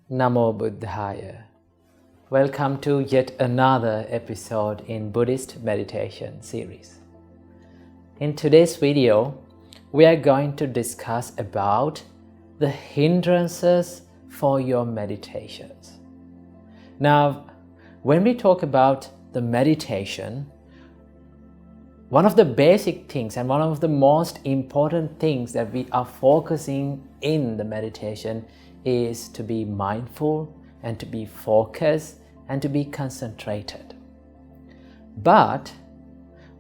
Namo Buddhaya. Welcome to yet another episode in Buddhist meditation series. In today's video, we are going to discuss about the hindrances for your meditations. Now, when we talk about the meditation, one of the basic things and one of the most important things that we are focusing in the meditation is to be mindful and to be focused and to be concentrated. But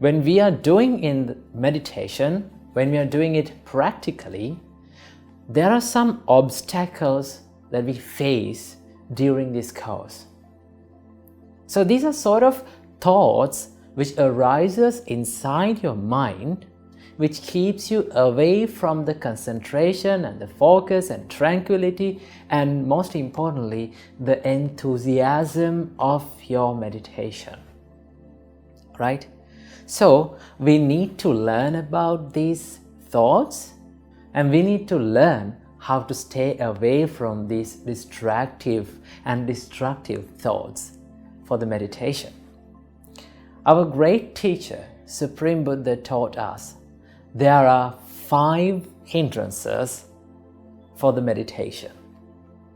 when we are doing in meditation, when we are doing it practically, there are some obstacles that we face during this course. So these are sort of thoughts which arises inside your mind, which keeps you away from the concentration and the focus and tranquility, and most importantly, the enthusiasm of your meditation. Right? So we need to learn about these thoughts, and we need to learn how to stay away from these distractive and destructive thoughts for the meditation. Our great teacher, Supreme Buddha, taught us there are 5 hindrances for the meditation.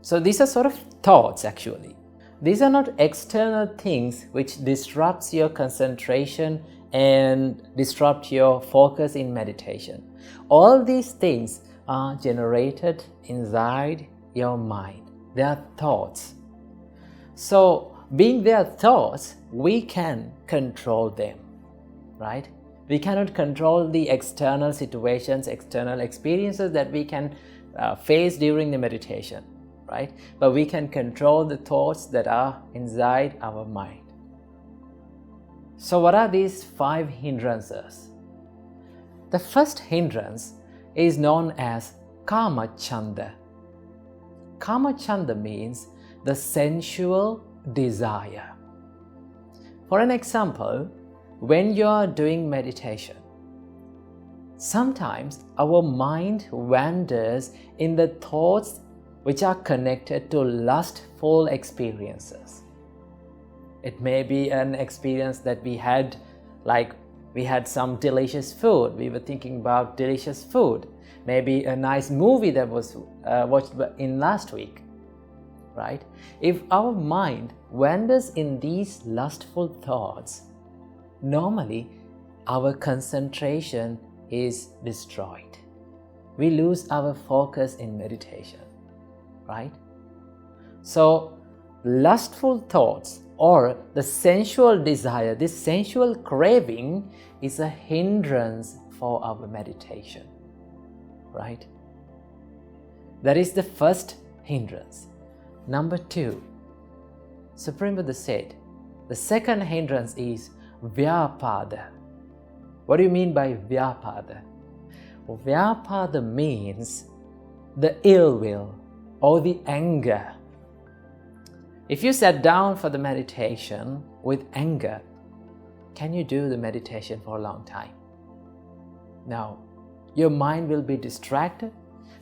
So these are sort of thoughts actually. These are not external things which disrupts your concentration and disrupt your focus in meditation. All these things are generated inside your mind. They are thoughts. So being their thoughts, we can control them, right? We cannot control the external situations, external experiences that we can face during the meditation, right? But we can control the thoughts that are inside our mind. So what are these 5 hindrances? The first hindrance is known as kama chanda. Kama chanda means the sensual desire. For an example, when you are doing meditation, sometimes our mind wanders in the thoughts which are connected to lustful experiences. It may be an experience that we had, like we had some delicious food, we were thinking about delicious food, maybe a nice movie that was watched in last week, right? If our mind wanders in these lustful thoughts, normally our concentration is destroyed. We lose our focus in meditation, right? So lustful thoughts or the sensual desire, this sensual craving is a hindrance for our meditation, right? That is the first hindrance. Number 2, Supreme Buddha said, the second hindrance is Vyapada. What do you mean by Vyapada? Vyapada means the ill will or the anger. If you sat down for the meditation with anger, can you do the meditation for a long time? No. Your mind will be distracted,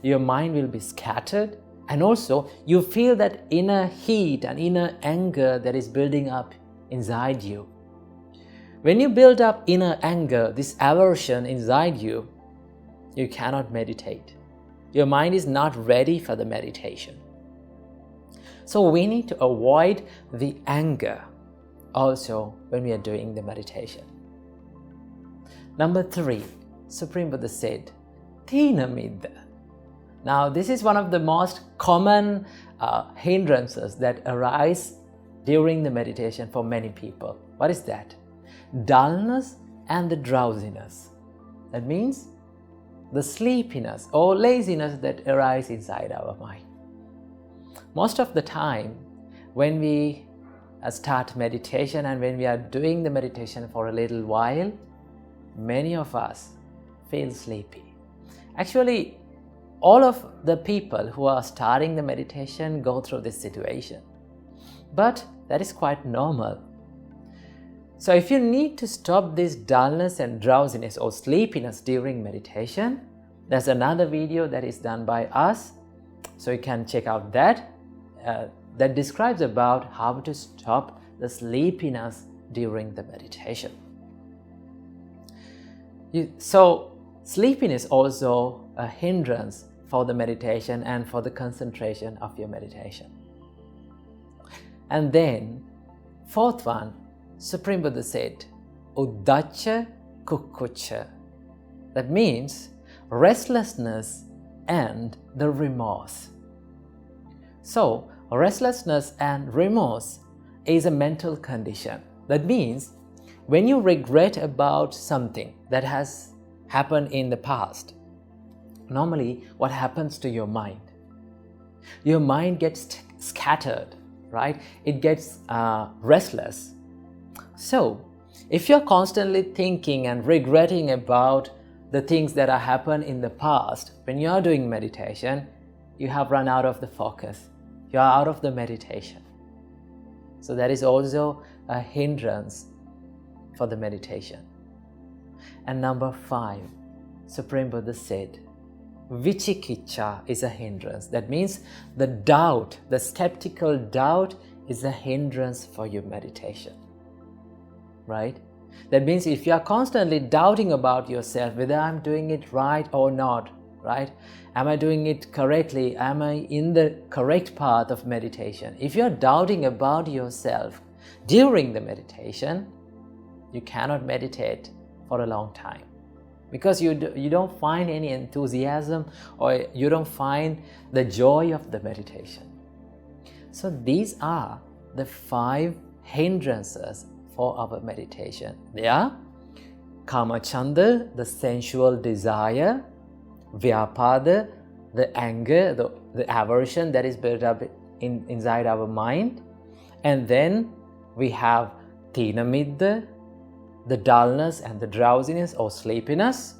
your mind will be scattered, and also you feel that inner heat and inner anger that is building up inside you. When you build up inner anger, this aversion inside you, you cannot meditate. Your mind is not ready for the meditation. So we need to avoid the anger also when we are doing the meditation. Number 3, Supreme Buddha said, Thina Middha. Now this is one of the most common hindrances that arise during the meditation for many people. What is that? Dullness and the drowsiness. That means the sleepiness or laziness that arises inside our mind. Most of the time when we start meditation and when we are doing the meditation for a little while, many of us feel sleepy. Actually, all of the people who are starting the meditation go through this situation. But that is quite normal. So if you need to stop this dullness and drowsiness or sleepiness during meditation, there's another video that is done by us, so you can check out that that describes about how to stop the sleepiness during the meditation. So sleepiness also a hindrance for the meditation and for the concentration of your meditation. And then fourth one, Supreme Buddha said, Uddacha Kukucha. That means restlessness and the remorse. So restlessness and remorse is a mental condition. That means when you regret about something that has happened in the past, normally what happens to your mind? Your mind gets scattered, right? It gets restless. So if you're constantly thinking and regretting about the things that have happened in the past, when you're doing meditation, you have run out of the focus. You're out of the meditation. So that is also a hindrance for the meditation. And number 5, Supreme Buddha said, Vichikicha is a hindrance. That means the doubt, the skeptical doubt is a hindrance for your meditation. Right? That means if you are constantly doubting about yourself, whether I'm doing it right or not, right? Am I doing it correctly? Am I in the correct path of meditation? If you're doubting about yourself during the meditation, you cannot meditate for a long time because you don't find any enthusiasm or you don't find the joy of the meditation. So these are the 5 hindrances for our meditation. They are Kamachanda, the sensual desire, Vyapada, the anger, the aversion that is built up inside our mind. And then we have Tinamidda, the dullness and the drowsiness or sleepiness,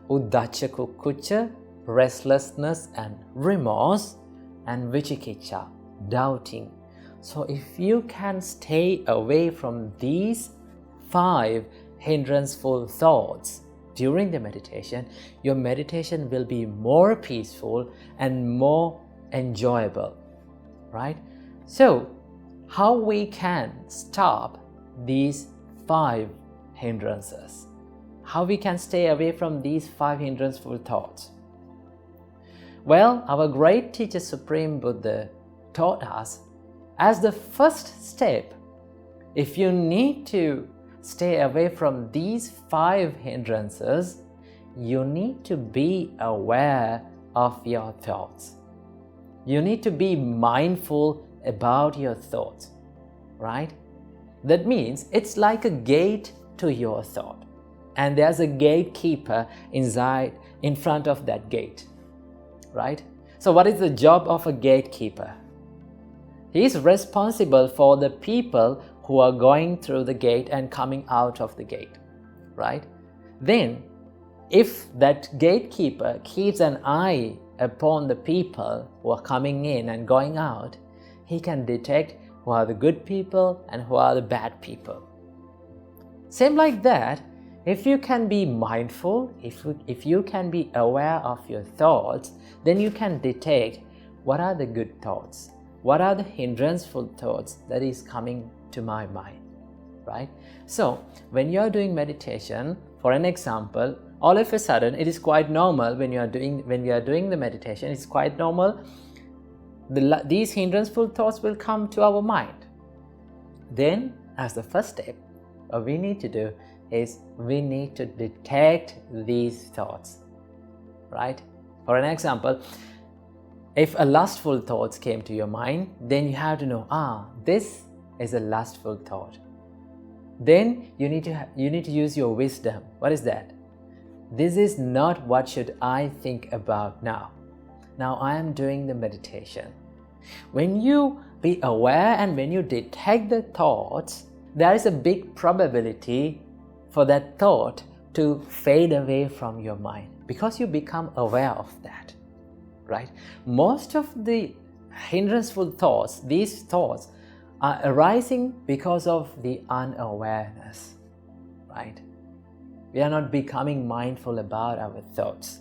Uddacha Kukucha, restlessness and remorse, and Vichikicha, doubting. So if you can stay away from these 5 hindranceful thoughts during the meditation, your meditation will be more peaceful and more enjoyable, right? So how we can stop these 5 hindrances? How we can stay away from these 5 hindranceful thoughts? Well, our great teacher Supreme Buddha taught us as the first step, if you need to stay away from these 5 hindrances, you need to be aware of your thoughts. You need to be mindful about your thoughts, right? That means it's like a gate to your thought, and there's a gatekeeper in front of that gate, right? So what is the job of a gatekeeper? He is responsible for the people who are going through the gate and coming out of the gate, right? Then, if that gatekeeper keeps an eye upon the people who are coming in and going out, he can detect who are the good people and who are the bad people. Same like that, if you can be mindful, if you can be aware of your thoughts, then you can detect what are the good thoughts, what are the hindranceful thoughts that is coming to my mind, right? So when you are doing meditation, for an example, all of a sudden it is quite normal when we are doing the meditation, it's quite normal these hindranceful thoughts will come to our mind. Then as the first step, what we need to do is we need to detect these thoughts, right? For an example, if a lustful thought came to your mind, then you have to know, this is a lustful thought. Then you need to use your wisdom. What is that? This is not what should I think about now. Now I am doing the meditation. When you be aware and when you detect the thoughts, there is a big probability for that thought to fade away from your mind because you become aware of that, right? Most of the hindranceful thoughts, these thoughts are arising because of the unawareness, right? We are not becoming mindful about our thoughts.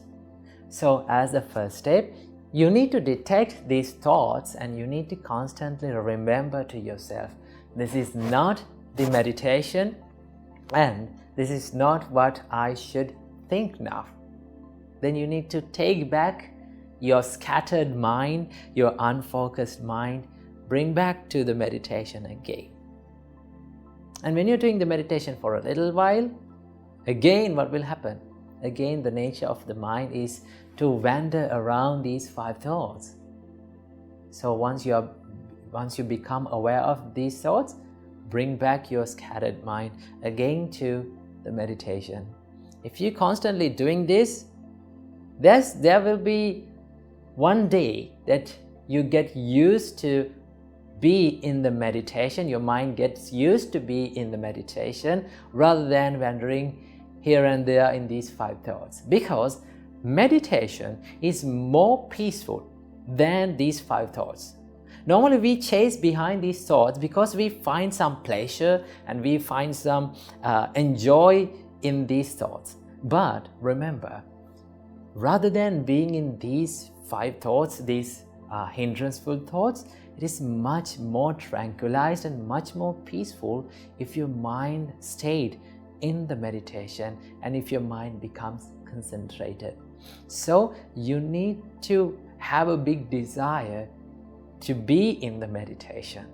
So as the first step, You need to detect these thoughts and you need to constantly remember to yourself, this is not the meditation and this is not what I should think now. Then you need to take back your scattered mind, your unfocused mind, bring back to the meditation again. And when you're doing the meditation for a little while, again what will happen? Again, the nature of the mind is to wander around these 5 thoughts. So once you become aware of these thoughts, bring back your scattered mind again to the meditation. If you're constantly doing this, there will be one day that you get used to be in the meditation, your mind gets used to be in the meditation rather than wandering here and there in these 5 thoughts. Because meditation is more peaceful than these 5 thoughts. Normally we chase behind these thoughts because we find some pleasure and we find some enjoy in these thoughts. But remember, rather than being in these 5 thoughts, these hindrance-ful thoughts, it is much more tranquilized and much more peaceful if your mind stayed in the meditation and if your mind becomes concentrated. So you need to have a big desire to be in the meditation,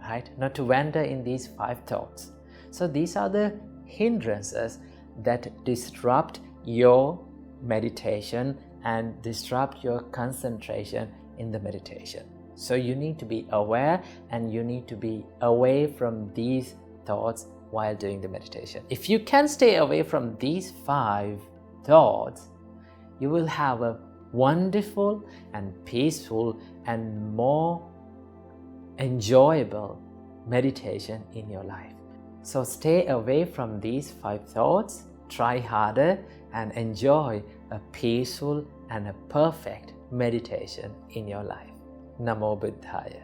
right? Not to wander in these 5 thoughts. So these are the hindrances that disrupt your meditation and disrupt your concentration in the meditation. So you need to be aware and you need to be away from these thoughts while doing the meditation. If you can stay away from these 5 thoughts, you will have a wonderful and peaceful and more enjoyable meditation in your life. So stay away from these 5 thoughts, try harder and enjoy a peaceful and a perfect meditation in your life. Namo Buddhaya.